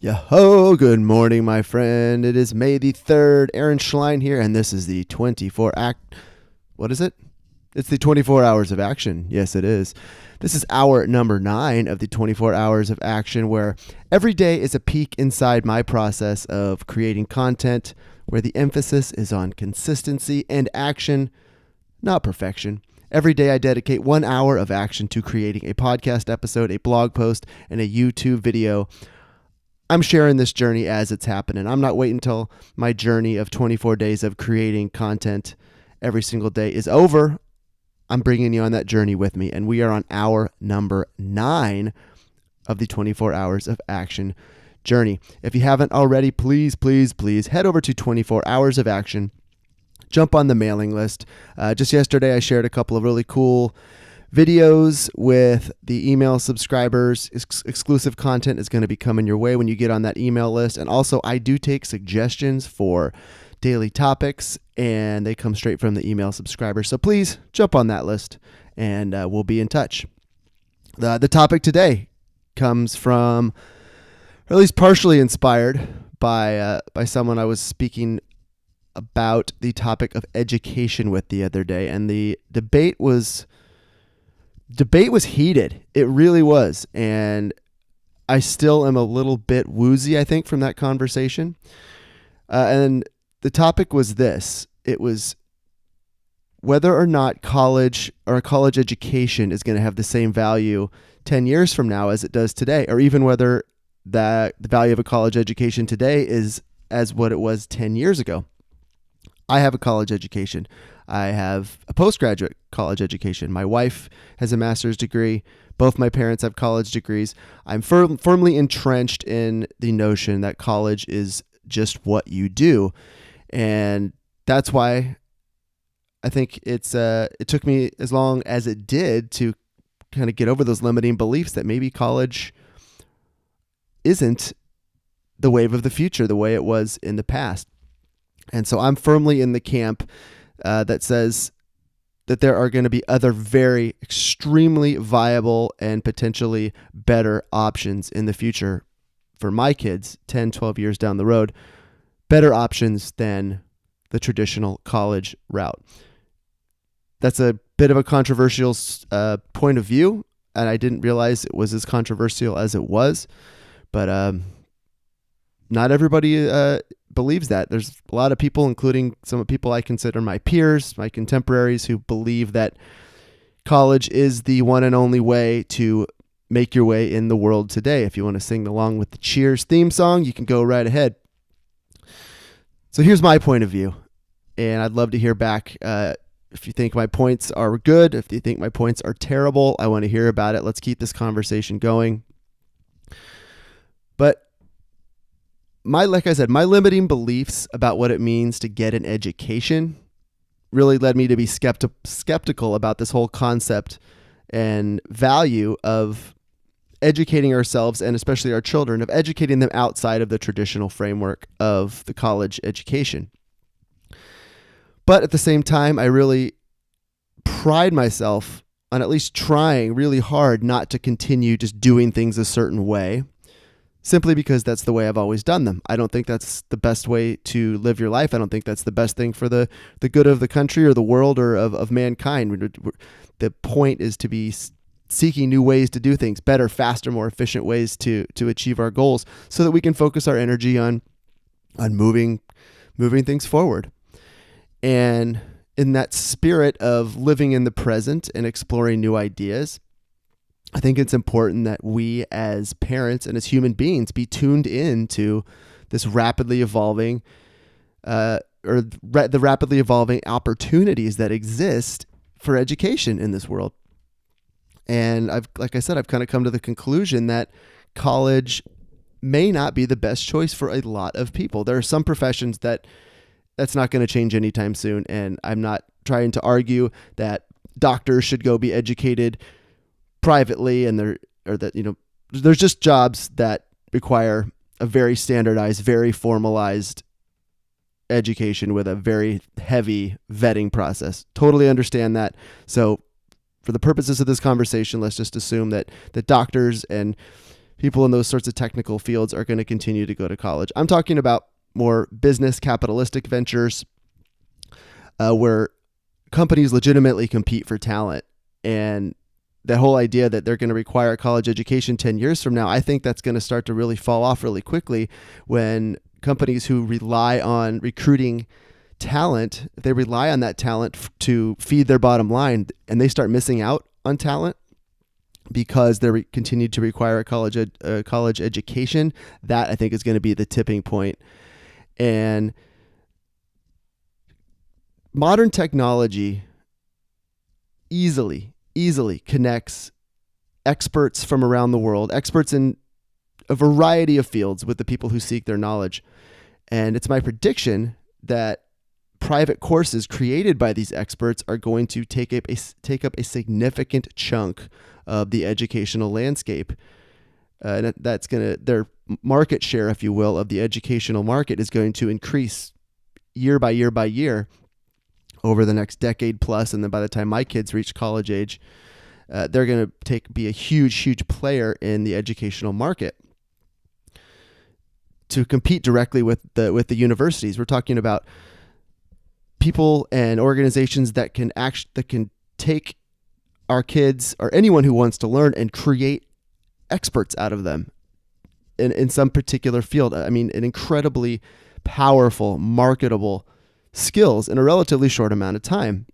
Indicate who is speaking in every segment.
Speaker 1: Yo, good morning, my friend. It is May the 3rd. Aaron Schlein here, and this is the 24 act. What is it? It's the 24 hours of action. Yes, it is. This is hour number 9 of the 24 hours of action, where every day is a peek inside my process of creating content, where the emphasis is on consistency and action, not perfection. Every day I dedicate 1 hour of action to creating a podcast episode, a blog post, and a YouTube video. I'm sharing this journey as it's happening. I'm not waiting until my journey of 24 days of creating content every single day is over. I'm bringing you on that journey with me, and we are on hour number 9 of the 24 hours of action journey. If you haven't already, please head over to 24 hours of action. Jump on the mailing list. Just yesterday, I shared a couple of really cool videos with the email subscribers. Exclusive content is going to be coming your way when you get on that email list. And also, I do take suggestions for daily topics, and they come straight from the email subscribers. So please jump on that list, and we'll be in touch. The topic today comes from, or at least partially inspired by someone I was speaking about the topic of education with the other day, and the debate was heated. It really was. And I still am a little bit woozy, I think, from that conversation. And the topic was this. It was whether or not college or a college education is going to have the same value 10 years from now as it does today, or even whether the value of a college education today is as what it was 10 years ago. I have a college education. I have a postgraduate college education. My wife has a master's degree. Both my parents have college degrees. I'm firmly entrenched in the notion that college is just what you do. And that's why I think it took me as long as it did to kind of get over those limiting beliefs that maybe college isn't the wave of the future the way it was in the past. And so I'm firmly in the camp that says that there are going to be other very extremely viable and potentially better options in the future for my kids 10, 12 years down the road, better options than the traditional college route. That's a bit of a controversial point of view, and I didn't realize it was as controversial as it was, but not everybody believes that. There's a lot of people, including some people I consider my peers, my contemporaries, who believe that college is the one and only way to make your way in the world today. If you want to sing along with the Cheers theme song, you can go right ahead. So here's my point of view, and I'd love to hear back. If you think my points are good, if you think my points are terrible, I want to hear about it. Let's keep this conversation going. But like I said, my limiting beliefs about what it means to get an education really led me to be skeptical about this whole concept and value of educating ourselves, and especially our children, of educating them outside of the traditional framework of the college education. But at the same time, I really pride myself on at least trying really hard not to continue just doing things a certain way, simply because that's the way I've always done them. I don't think that's the best way to live your life. I don't think that's the best thing for the good of the country or the world or of mankind. The point is to be seeking new ways to do things, better, faster, more efficient ways to achieve our goals, so that we can focus our energy on moving things forward. And in that spirit of living in the present and exploring new ideas, I think it's important that we as parents and as human beings be tuned in to this rapidly evolving the rapidly evolving opportunities that exist for education in this world. And like I said, I've kind of come to the conclusion that college may not be the best choice for a lot of people. There are some professions that's not going to change anytime soon. And I'm not trying to argue that doctors should go be educated privately, and there's just jobs that require a very standardized, very formalized education with a very heavy vetting process. Totally understand that. So for the purposes of this conversation, let's just assume that doctors and people in those sorts of technical fields are going to continue to go to college. I'm talking about more business capitalistic ventures where companies legitimately compete for talent. And that whole idea that they're going to require a college education 10 years from now, I think that's going to start to really fall off really quickly when companies who rely on recruiting talent, if they rely on that talent to feed their bottom line and they start missing out on talent because they continue to require a college education, that I think is going to be the tipping point. And modern technology easily connects experts from around the world, experts in a variety of fields, with the people who seek their knowledge. And it's my prediction that private courses created by these experts are going to take up a significant chunk of the educational landscape. And that's their market share, if you will, of the educational market is going to increase year by year by year over the next decade plus. And then by the time my kids reach college age, they're going to be a huge player in the educational market to compete directly with the universities. We're talking about people and organizations that can take our kids or anyone who wants to learn and create experts out of them in some particular field. I mean, an incredibly powerful, marketable skills in a relatively short amount of time.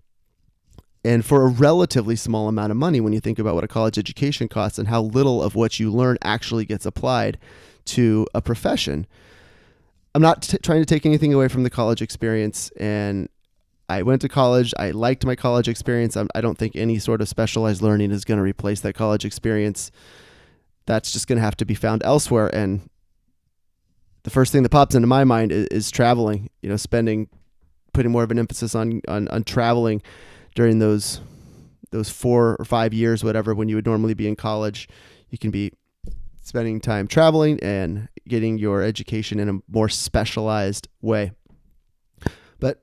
Speaker 1: And for a relatively small amount of money, when you think about what a college education costs and how little of what you learn actually gets applied to a profession. I'm not trying to take anything away from the college experience. And I went to college. I liked my college experience. I don't think any sort of specialized learning is going to replace that college experience. That's just going to have to be found elsewhere. And the first thing that pops into my mind is traveling, putting more of an emphasis on traveling during those 4 or 5 years, whatever, when you would normally be in college. You can be spending time traveling and getting your education in a more specialized way. But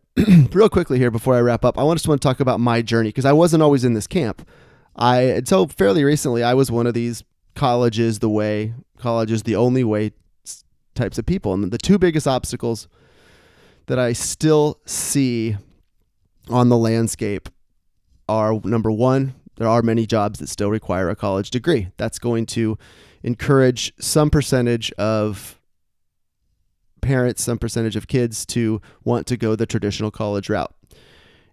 Speaker 1: real quickly here before I wrap up, I just want to talk about my journey, because I wasn't always in this camp. Until fairly recently, I was one of these college is the only way types of people. And the two biggest obstacles that I still see on the landscape are, number one, there are many jobs that still require a college degree. That's going to encourage some percentage of parents, some percentage of kids to want to go the traditional college route.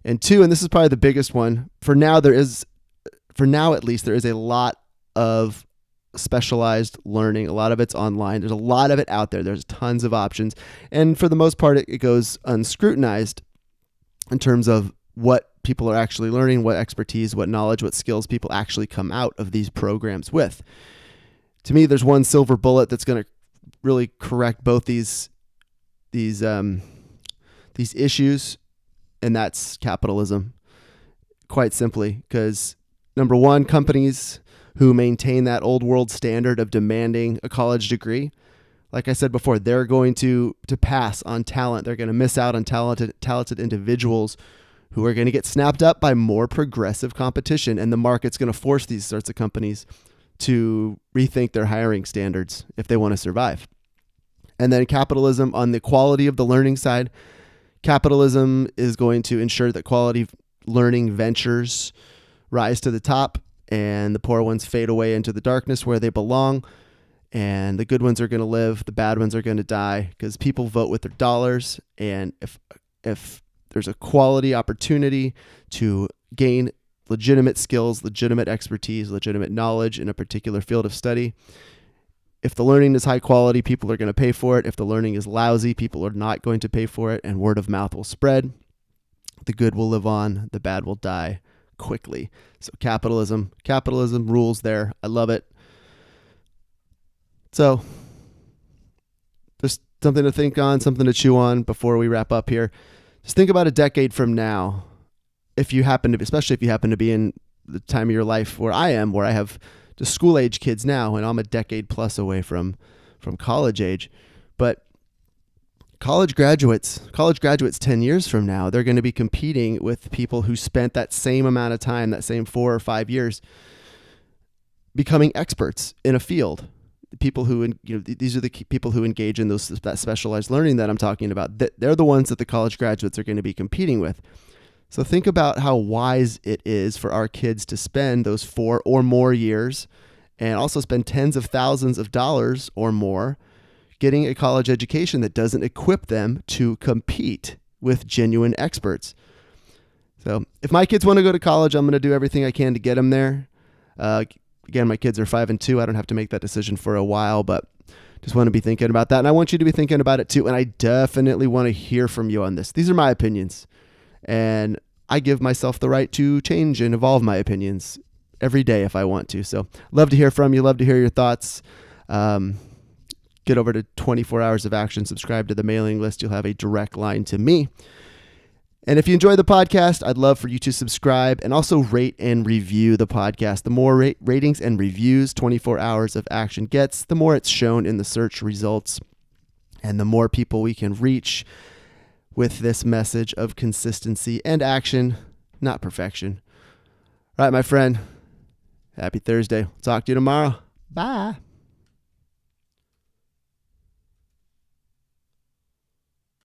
Speaker 1: And two, and this is probably the biggest one, for now at least, there is a lot of specialized learning. A lot of it's online. There's a lot of it out there. There's tons of options. And for the most part, it goes unscrutinized in terms of what people are actually learning, what expertise, what knowledge, what skills people actually come out of these programs with. To me, there's one silver bullet that's going to really correct both these issues, and that's capitalism. Quite simply, because number one, companies who maintain that old world standard of demanding a college degree, like I said before, they're going to pass on talent. They're going to miss out on talented individuals who are going to get snapped up by more progressive competition, and the market's going to force these sorts of companies to rethink their hiring standards if they want to survive. And then capitalism on the quality of the learning side. Capitalism is going to ensure that quality learning ventures rise to the top and the poor ones fade away into the darkness where they belong. And the good ones are going to live. The bad ones are going to die, because people vote with their dollars. And if there's a quality opportunity to gain legitimate skills, legitimate expertise, legitimate knowledge in a particular field of study, if the learning is high quality, people are going to pay for it. If the learning is lousy, people are not going to pay for it, and word of mouth will spread. The good will live on, the bad will die quickly. So capitalism rules there. I love it. So just something to think on, something to chew on before we wrap up here. Just think about a decade from now, especially if you happen to be in the time of your life where I am, where I have just school age kids now, and I'm a decade plus away from college age. But college graduates 10 years from now, they're going to be competing with people who spent that same amount of time, that same 4 or 5 years, becoming experts in a field. the people who, these are the people who engage in that specialized learning that I'm talking about. They're the ones that the college graduates are going to be competing with. So think about how wise it is for our kids to spend those 4 or more years and also spend tens of thousands of dollars or more getting a college education that doesn't equip them to compete with genuine experts. So if my kids want to go to college, I'm going to do everything I can to get them there. Again, my kids are 5 and 2. I don't have to make that decision for a while, but just want to be thinking about that. And I want you to be thinking about it too. And I definitely want to hear from you on this. These are my opinions. And I give myself the right to change and evolve my opinions every day if I want to. So love to hear from you. Love to hear your thoughts. Get over to 24 Hours of Action. Subscribe to the mailing list. You'll have a direct line to me. And if you enjoy the podcast, I'd love for you to subscribe and also rate and review the podcast. The more ratings and reviews 24 Hours of Action gets, the more it's shown in the search results and the more people we can reach with this message of consistency and action, not perfection. All right, my friend. Happy Thursday. Talk to you tomorrow. Bye.